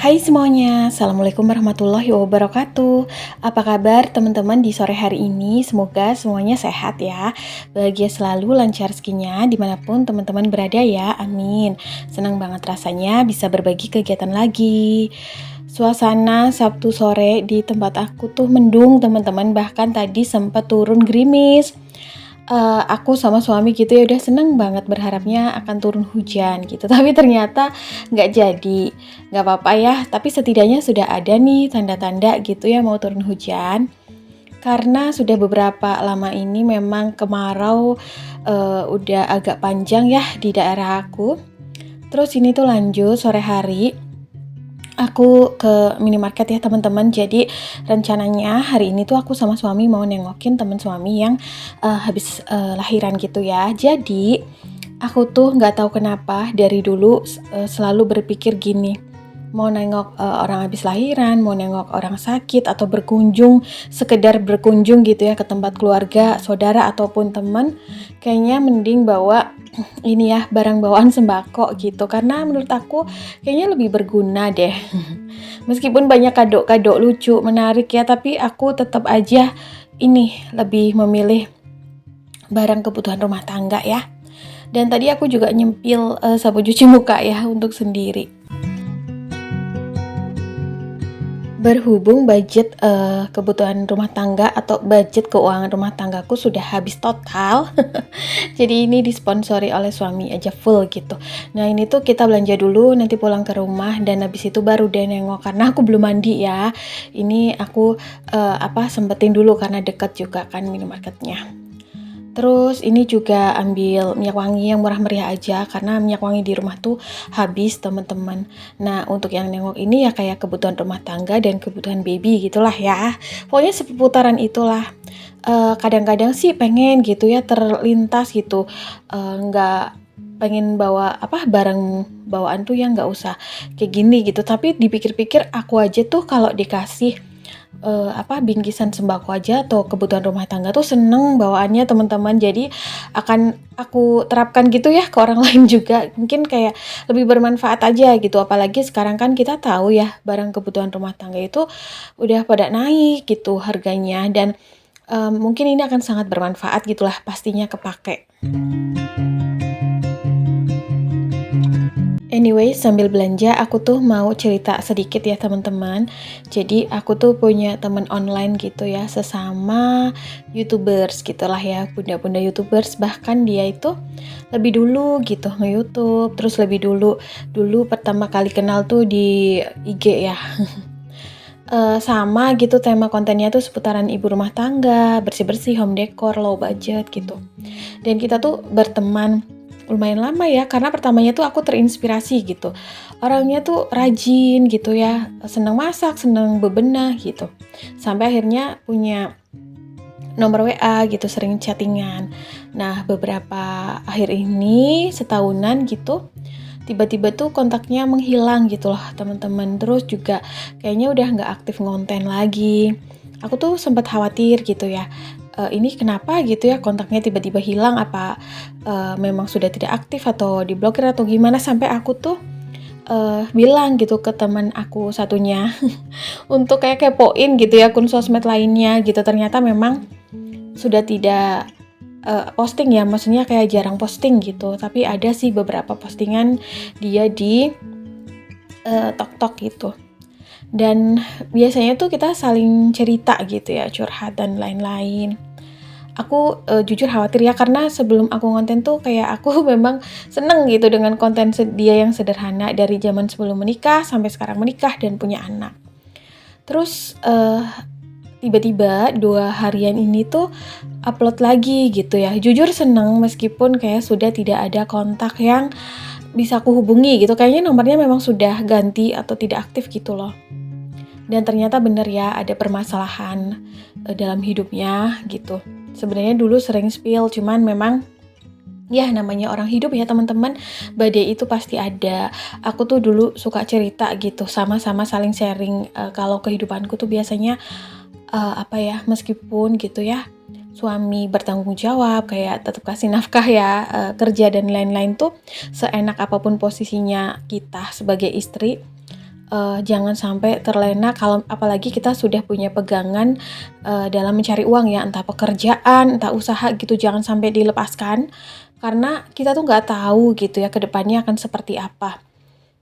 Hai semuanya, Assalamualaikum warahmatullahi wabarakatuh. Apa kabar teman-teman di sore hari ini? Semoga semuanya sehat ya. Bahagia selalu, lancar rezekinya dimanapun teman-teman berada ya, amin. Senang banget rasanya bisa berbagi kegiatan lagi. Suasana Sabtu sore di tempat aku tuh mendung teman-teman, bahkan tadi sempat turun gerimis. Aku sama suami gitu ya udah seneng banget berharapnya akan turun hujan gitu, tapi ternyata nggak jadi. Nggak apa-apa ya, tapi setidaknya sudah ada nih tanda-tanda gitu ya mau turun hujan. Karena sudah beberapa lama ini memang kemarau udah agak panjang ya di daerah aku. Terus ini tuh lanjut sore hari aku ke minimarket ya teman-teman. Jadi rencananya hari ini tuh aku sama suami mau nengokin temen suami yang habis lahiran gitu ya. Jadi aku tuh nggak tahu kenapa dari dulu selalu berpikir gini, mau nengok orang habis lahiran, mau nengok orang sakit, atau berkunjung, sekedar berkunjung gitu ya ke tempat keluarga, saudara ataupun teman, kayaknya mending bawa ini ya barang bawaan sembako gitu, karena menurut aku kayaknya lebih berguna deh. Meskipun banyak kado-kado lucu, menarik ya, tapi aku tetap aja ini lebih memilih barang kebutuhan rumah tangga ya. Dan tadi aku juga nyempil sabun cuci muka ya untuk sendiri. Berhubung budget kebutuhan rumah tangga atau budget keuangan rumah tanggaku sudah habis total, jadi ini disponsori oleh suami aja full gitu. Nah ini tuh kita belanja dulu, nanti pulang ke rumah dan habis itu baru deh nengok, karena aku belum mandi ya. Ini aku sempetin dulu karena dekat juga kan minimarketnya. Terus ini juga ambil minyak wangi yang murah meriah aja, karena minyak wangi di rumah tuh habis teman-teman. Nah untuk yang nengok ini ya kayak kebutuhan rumah tangga dan kebutuhan baby gitulah ya. Pokoknya seputaran itulah. Kadang-kadang sih pengen gitu ya terlintas gitu, nggak pengen bawa barang bawaan tuh yang nggak usah kayak gini gitu. Tapi dipikir-pikir aku aja tuh kalau dikasih bingkisan sembako aja atau kebutuhan rumah tangga tuh seneng bawaannya teman-teman. Jadi akan aku terapkan gitu ya ke orang lain juga, mungkin kayak lebih bermanfaat aja gitu. Apalagi sekarang kan kita tahu ya barang kebutuhan rumah tangga itu udah pada naik gitu harganya, dan mungkin ini akan sangat bermanfaat gitulah, pastinya kepake. Anyway, sambil belanja aku tuh mau cerita sedikit ya teman-teman. Jadi aku tuh punya teman online gitu ya, sesama YouTubers gitulah ya, bunda-bunda YouTubers. Bahkan dia itu lebih dulu gitu nge-YouTube, terus lebih dulu pertama kali kenal tuh di IG ya. Sama gitu tema kontennya tuh seputaran ibu rumah tangga, bersih-bersih, home decor, low budget gitu. Dan kita tuh berteman lumayan lama ya, karena pertamanya tuh aku terinspirasi gitu. Orangnya tuh rajin gitu ya, senang masak, senang bebenah gitu. Sampai akhirnya punya nomor WA gitu, sering chattingan. Nah, beberapa akhir ini, setahunan gitu, tiba-tiba tuh kontaknya menghilang gitu loh teman-teman. Terus juga kayaknya udah nggak aktif ngonten lagi. Aku tuh sempat khawatir gitu ya, ini kenapa gitu ya kontaknya tiba-tiba hilang, apa memang sudah tidak aktif atau diblokir atau gimana, sampai aku tuh bilang gitu ke teman aku satunya untuk kayak kepoin gitu ya akun sosmed lainnya gitu. Ternyata memang sudah tidak posting ya, maksudnya kayak jarang posting gitu, tapi ada sih beberapa postingan dia di TikTok gitu. Dan biasanya tuh kita saling cerita gitu ya, curhat dan lain-lain. Aku jujur khawatir ya, karena sebelum aku ngonten tuh kayak aku memang seneng gitu dengan konten dia yang sederhana dari zaman sebelum menikah sampai sekarang menikah dan punya anak. Terus tiba-tiba 2 harian ini tuh upload lagi gitu ya. Jujur seneng meskipun kayak sudah tidak ada kontak yang bisa aku hubungi gitu. Kayaknya nomornya memang sudah ganti atau tidak aktif gitu loh. Dan ternyata bener ya ada permasalahan dalam hidupnya gitu. Sebenarnya dulu sering spill, cuman memang ya namanya orang hidup ya teman-teman, badai itu pasti ada. Aku tuh dulu suka cerita gitu, sama-sama saling sharing kalau kehidupanku tuh biasanya meskipun gitu ya suami bertanggung jawab kayak tetap kasih nafkah ya, kerja dan lain-lain tuh, seenak apapun posisinya kita sebagai istri, jangan sampai terlena kalau apalagi kita sudah punya pegangan, dalam mencari uang ya, entah pekerjaan, entah usaha gitu, jangan sampai dilepaskan. Karena kita tuh nggak tahu gitu ya ke depannya akan seperti apa.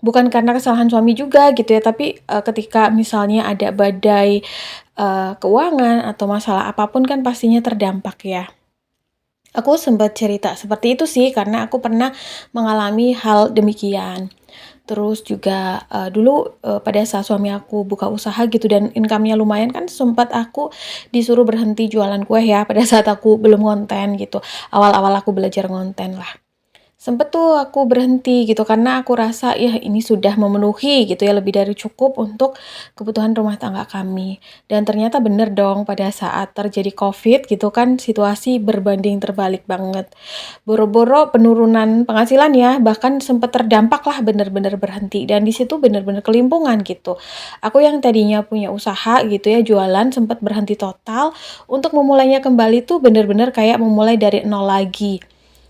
Bukan karena kesalahan suami juga gitu ya, tapi, ketika misalnya ada badai, keuangan atau masalah apapun kan pastinya terdampak ya. Aku sempat cerita seperti itu sih karena aku pernah mengalami hal demikian. Terus juga, dulu, pada saat suami aku buka usaha gitu dan income-nya lumayan kan sempat aku disuruh berhenti jualan kue ya pada saat aku belum konten gitu, awal-awal aku belajar ngonten lah. Sempet tuh aku berhenti gitu karena aku rasa, ya ini sudah memenuhi gitu ya, lebih dari cukup untuk kebutuhan rumah tangga kami. Dan ternyata bener dong pada saat terjadi Covid gitu kan situasi berbanding terbalik banget. Boro-boro penurunan penghasilan ya, bahkan sempet terdampak lah bener-bener berhenti dan di situ bener-bener kelimpungan gitu. Aku yang tadinya punya usaha gitu ya, jualan sempet berhenti total, untuk memulainya kembali tuh bener-bener kayak memulai dari nol lagi.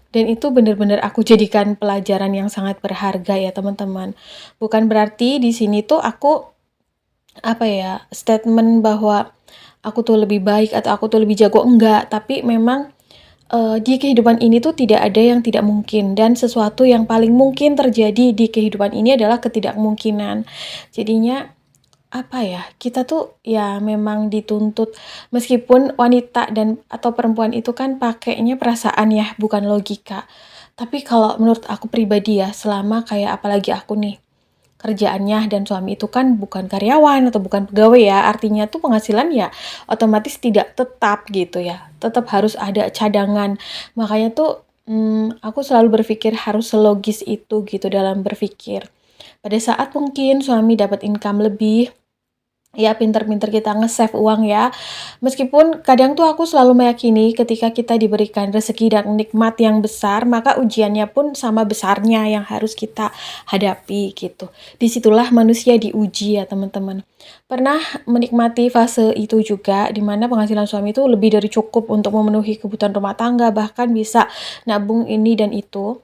Dan itu benar-benar aku jadikan pelajaran yang sangat berharga ya teman-teman. Bukan berarti di sini tuh aku, apa ya, statement bahwa aku tuh lebih baik atau aku tuh lebih jago, enggak. Tapi memang, di kehidupan ini tuh tidak ada yang tidak mungkin dan sesuatu yang paling mungkin terjadi di kehidupan ini adalah ketidakmungkinan. Jadinya apa ya, kita tuh ya memang dituntut meskipun wanita dan atau perempuan itu kan pakainya perasaan ya, bukan logika. Tapi kalau menurut aku pribadi ya, selama kayak apalagi aku nih, kerjaannya dan suami itu kan bukan karyawan atau bukan pegawai ya, artinya tuh penghasilan ya otomatis tidak tetap gitu ya, tetap harus ada cadangan. Makanya tuh, aku selalu berpikir harus selogis itu gitu dalam berpikir. Pada saat mungkin suami dapat income lebih, ya pinter-pinter kita nge-save uang ya. Meskipun kadang tuh aku selalu meyakini ketika kita diberikan rezeki dan nikmat yang besar, maka ujiannya pun sama besarnya yang harus kita hadapi gitu. Disitulah manusia diuji ya teman-teman. Pernah menikmati fase itu juga, di mana penghasilan suami itu lebih dari cukup untuk memenuhi kebutuhan rumah tangga, bahkan bisa nabung ini dan itu.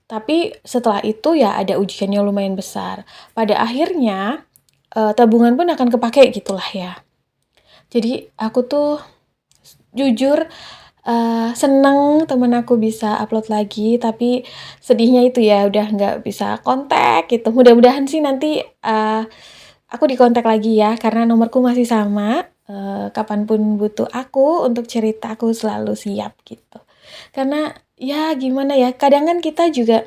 Tapi setelah itu ya ada ujiannya lumayan besar. Pada akhirnya tabungan pun akan kepake gitulah ya. Jadi aku tuh jujur, seneng temen aku bisa upload lagi, tapi sedihnya itu ya udah nggak bisa kontak gitu. Mudah-mudahan sih nanti, aku dikontak lagi ya, karena nomorku masih sama, kapan butuh aku untuk cerita aku selalu siap gitu. Karena ya gimana ya, kadang kan kita juga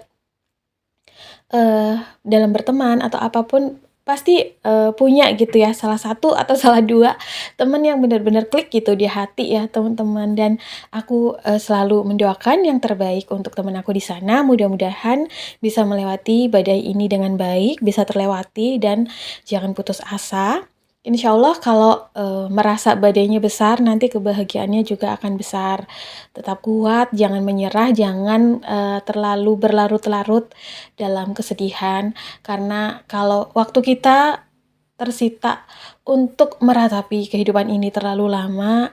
dalam berteman atau apapun pasti, punya gitu ya salah satu atau salah 2 temen yang benar-benar klik gitu di hati ya teman-teman dan aku, selalu mendoakan yang terbaik untuk temen aku di sana, mudah-mudahan bisa melewati badai ini dengan baik, bisa terlewati dan jangan putus asa. Insya Allah kalau, merasa badainya besar nanti kebahagiaannya juga akan besar. Tetap kuat, jangan menyerah, jangan, terlalu berlarut-larut dalam kesedihan, karena kalau waktu kita tersita untuk meratapi kehidupan ini terlalu lama,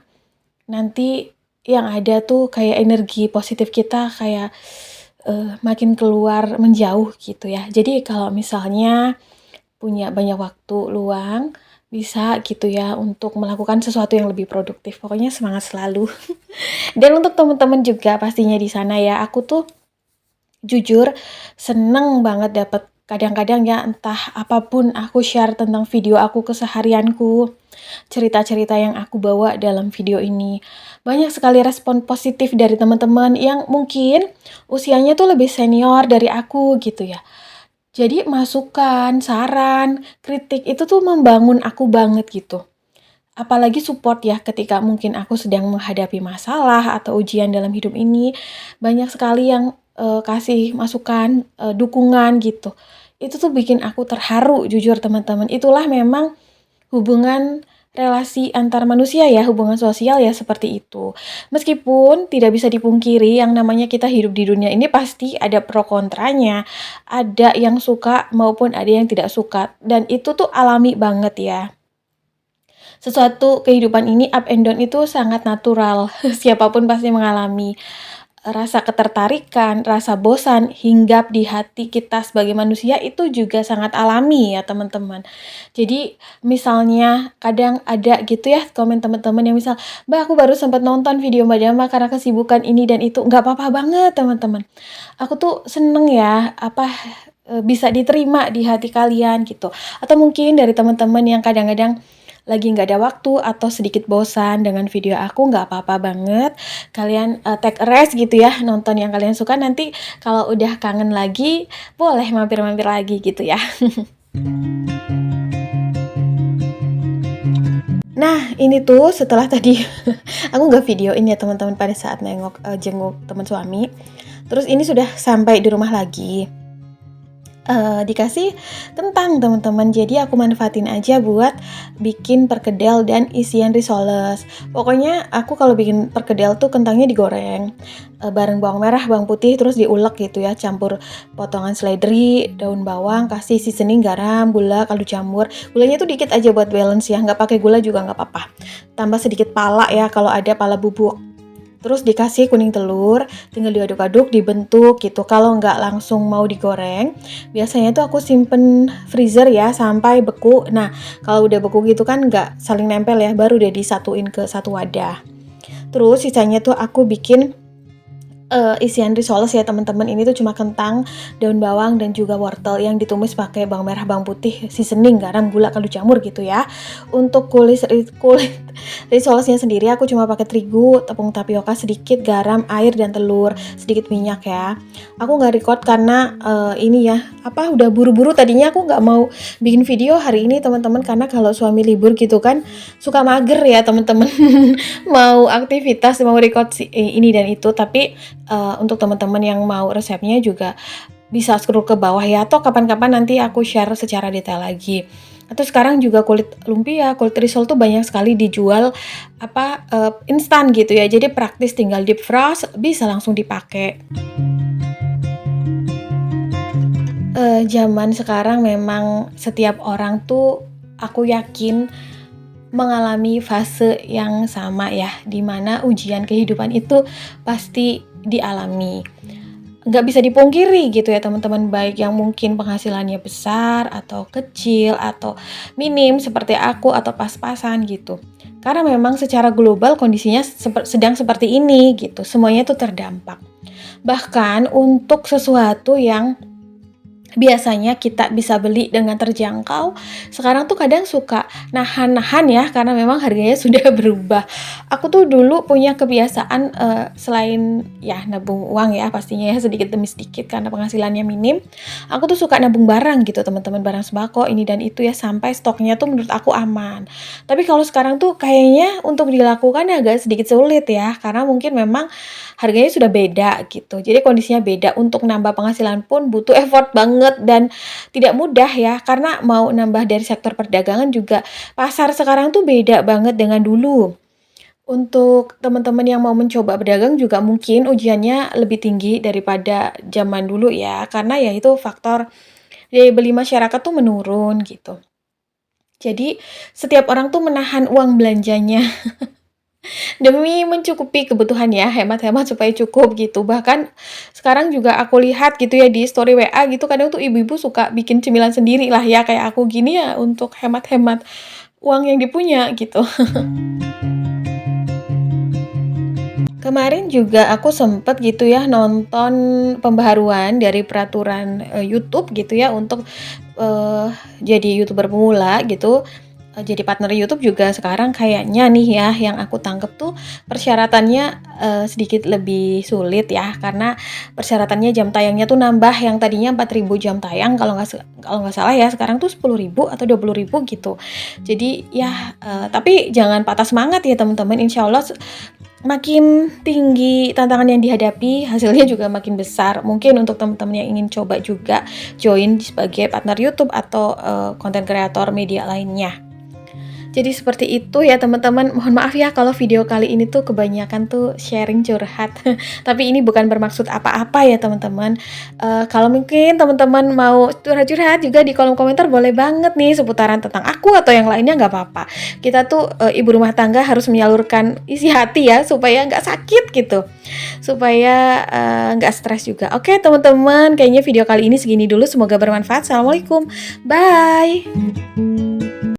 nanti yang ada tuh kayak energi positif kita kayak, makin keluar menjauh gitu ya. Jadi kalau misalnya punya banyak waktu luang, bisa gitu ya untuk melakukan sesuatu yang lebih produktif. Pokoknya semangat selalu. Dan untuk teman-teman juga pastinya di sana ya, aku tuh jujur seneng banget dapet kadang-kadang ya entah apapun aku share tentang video aku keseharianku, cerita-cerita yang aku bawa dalam video ini. Banyak sekali respon positif dari teman-teman yang mungkin usianya tuh lebih senior dari aku gitu ya. Jadi masukan, saran, kritik itu tuh membangun aku banget gitu. Apalagi support ya ketika mungkin aku sedang menghadapi masalah atau ujian dalam hidup ini, banyak sekali yang, kasih masukan, dukungan gitu. Itu tuh bikin aku terharu jujur teman-teman. Itulah memang hubungan relasi antar manusia ya, hubungan sosial ya seperti itu. Meskipun tidak bisa dipungkiri yang namanya kita hidup di dunia ini pasti ada pro kontranya, ada yang suka maupun ada yang tidak suka dan itu tuh alami banget ya. Sesuatu kehidupan ini up and down itu sangat natural, siapapun pasti mengalami. rasa ketertarikan, rasa bosan hinggap di hati kita sebagai manusia itu juga sangat alami ya teman-teman. Jadi misalnya kadang ada gitu ya komen teman-teman yang misal, "Mbak, aku baru sempat nonton video Mbak Dama karena kesibukan ini dan itu." Nggak apa-apa banget teman-teman. Aku tuh seneng ya, bisa diterima di hati kalian gitu. Atau mungkin dari teman-teman yang kadang-kadang lagi nggak ada waktu atau sedikit bosan dengan video aku, nggak apa-apa banget. Kalian take a rest gitu ya, nonton yang kalian suka. Nanti kalau udah kangen lagi, boleh mampir-mampir lagi gitu ya. Nah, ini tuh setelah tadi aku nggak videoin ya teman-teman pada saat jenguk teman suami. Terus ini sudah sampai di rumah lagi. Dikasih kentang teman-teman, jadi aku manfaatin aja buat bikin perkedel dan isian risoles. Pokoknya aku kalau bikin perkedel tuh kentangnya digoreng bareng bawang merah, bawang putih, terus diulek gitu ya, campur potongan seledri, daun bawang, kasih seasoning, garam, gula, kaldu jamur. Gulanya tuh dikit aja buat balance ya, nggak pakai gula juga nggak apa-apa. Tambah sedikit pala ya kalau ada pala bubuk. Terus dikasih kuning telur, tinggal diaduk-aduk, dibentuk gitu. Kalau nggak langsung mau digoreng, biasanya tuh aku simpen freezer ya sampai beku. Nah, kalau udah beku gitu kan nggak saling nempel ya, baru udah disatuin ke satu wadah. Terus sisanya tuh aku bikin isian risoles ya teman-teman. Ini tuh cuma kentang, daun bawang dan juga wortel yang ditumis pakai bawang merah, bawang putih, seasoning, garam, gula, kaldu jamur gitu ya. Untuk kulit risolesnya sendiri aku cuma pakai terigu, tepung tapioka sedikit, garam, air dan telur, sedikit minyak ya. Aku nggak record karena ini ya, udah buru-buru. Tadinya aku nggak mau bikin video hari ini teman-teman, karena kalau suami libur gitu kan suka mager ya teman-teman. Mau aktivitas, mau record ini dan itu, tapi untuk teman-teman yang mau resepnya juga bisa scroll ke bawah ya, atau kapan-kapan nanti aku share secara detail lagi. Atau sekarang juga kulit lumpia, kulit risol tuh banyak sekali dijual instan gitu ya, jadi praktis, tinggal deep frost bisa langsung dipakai. Zaman sekarang memang setiap orang tuh aku yakin mengalami fase yang sama ya, dimana ujian kehidupan itu pasti dialami. Nggak bisa dipungkiri gitu ya teman-teman, baik yang mungkin penghasilannya besar atau kecil atau minim seperti aku atau pas-pasan gitu. Karena memang secara global kondisinya sedang seperti ini gitu, semuanya tuh terdampak. Bahkan untuk sesuatu yang biasanya kita bisa beli dengan terjangkau, sekarang tuh kadang suka nahan-nahan ya, karena memang harganya sudah berubah. Aku tuh dulu punya kebiasaan selain ya nabung uang ya pastinya ya, sedikit demi sedikit karena penghasilannya minim. Aku tuh suka nabung barang gitu teman-teman, barang sembako ini dan itu ya, sampai stoknya tuh menurut aku aman. Tapi kalau sekarang tuh kayaknya untuk dilakukan agak sedikit sulit ya, karena mungkin memang harganya sudah beda gitu. Jadi kondisinya beda, untuk nambah penghasilan pun butuh effort banget dan tidak mudah ya, karena mau nambah dari sektor perdagangan juga pasar sekarang tuh beda banget dengan dulu. Untuk teman-teman yang mau mencoba berdagang juga mungkin ujiannya lebih tinggi daripada zaman dulu ya, karena ya itu faktor daya beli masyarakat tuh menurun gitu. Jadi setiap orang tuh menahan uang belanjanya demi mencukupi kebutuhan ya, hemat-hemat supaya cukup gitu. Bahkan sekarang juga aku lihat gitu ya di story WA gitu, kadang tuh ibu-ibu suka bikin cemilan sendiri lah ya, kayak aku gini ya, untuk hemat-hemat uang yang dipunya gitu. Kemarin juga aku sempet gitu ya nonton pembaharuan dari peraturan YouTube gitu ya, untuk jadi YouTuber pemula gitu. Jadi partner YouTube juga sekarang kayaknya nih ya, yang aku tangkep tuh persyaratannya sedikit lebih sulit ya, karena persyaratannya jam tayangnya tuh nambah, yang tadinya 4.000 jam tayang kalau nggak salah ya, sekarang tuh 10.000 atau 20.000 gitu. Jadi ya tapi jangan patah semangat ya teman-teman, insya Allah makin tinggi tantangan yang dihadapi, hasilnya juga makin besar. Mungkin untuk teman-teman yang ingin coba juga join sebagai partner YouTube atau konten kreator media lainnya. Jadi seperti itu ya teman-teman, mohon maaf ya kalau video kali ini tuh kebanyakan tuh sharing curhat. Tapi ini bukan bermaksud apa-apa ya teman-teman. Kalau mungkin teman-teman mau curhat-curhat juga di kolom komentar boleh banget nih seputaran tentang aku atau yang lainnya nggak apa-apa. Kita tuh ibu rumah tangga harus menyalurkan isi hati ya supaya nggak sakit gitu. Supaya nggak stres juga. Oke teman-teman, kayaknya video kali ini segini dulu. Semoga bermanfaat. Assalamualaikum. Bye.